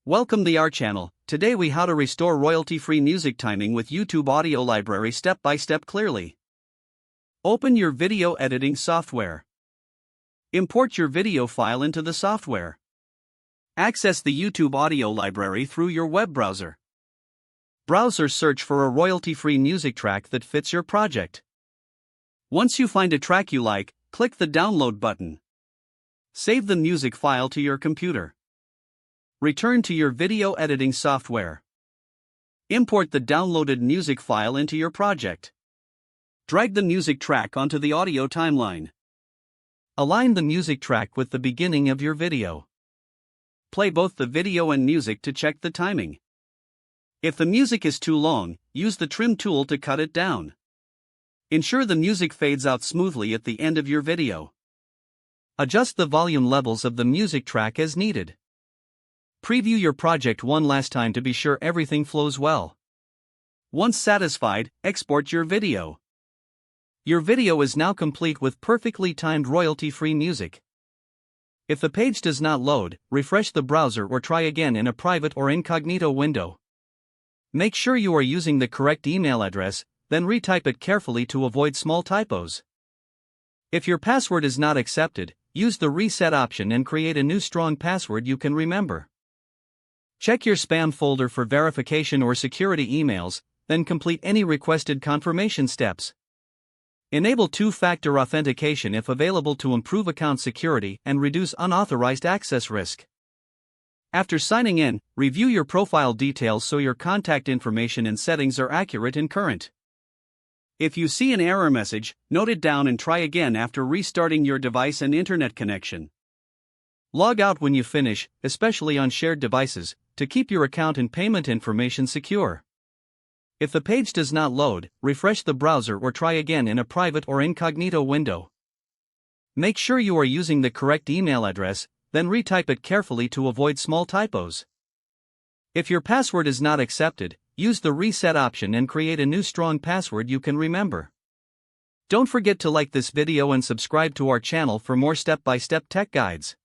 Welcome to our channel. Today we how to restore royalty-free music timing with YouTube audio library step by step clearly. Open your video editing software. Import your video file into the software. Access the YouTube audio library through your web browser. Browse or search for a royalty-free music track that fits your project. Once you find a track you like, click the download button. Save the music file to your computer. Return to your video editing software. Import the downloaded music file into your project. Drag the music track onto the audio timeline. Align the music track with the beginning of your video. Play both the video and music to check the timing. If the music is too long, use the trim tool to cut it down. Ensure the music fades out smoothly at the end of your video. Adjust the volume levels of the music track as needed. Preview your project one last time to be sure everything flows well. Once satisfied, export your video. Your video is now complete with perfectly timed royalty-free music. If the page does not load, refresh the browser or try again in a private or incognito window. Make sure you are using the correct email address, then retype it carefully to avoid small typos. If your password is not accepted, use the reset option and create a new strong password you can remember. Check your spam folder for verification or security emails, then complete any requested confirmation steps. Enable two-factor authentication if available to improve account security and reduce unauthorized access risk. After signing in, review your profile details so your contact information and settings are accurate and current. If you see an error message, note it down and try again after restarting your device and internet connection. Log out when you finish, especially on shared devices, to keep your account and payment information secure. If the page does not load, refresh the browser or try again in a private or incognito window. Make sure you are using the correct email address, then retype it carefully to avoid small typos. If your password is not accepted, use the reset option and create a new strong password you can remember. Don't forget to like this video and subscribe to our channel for more step-by-step tech guides.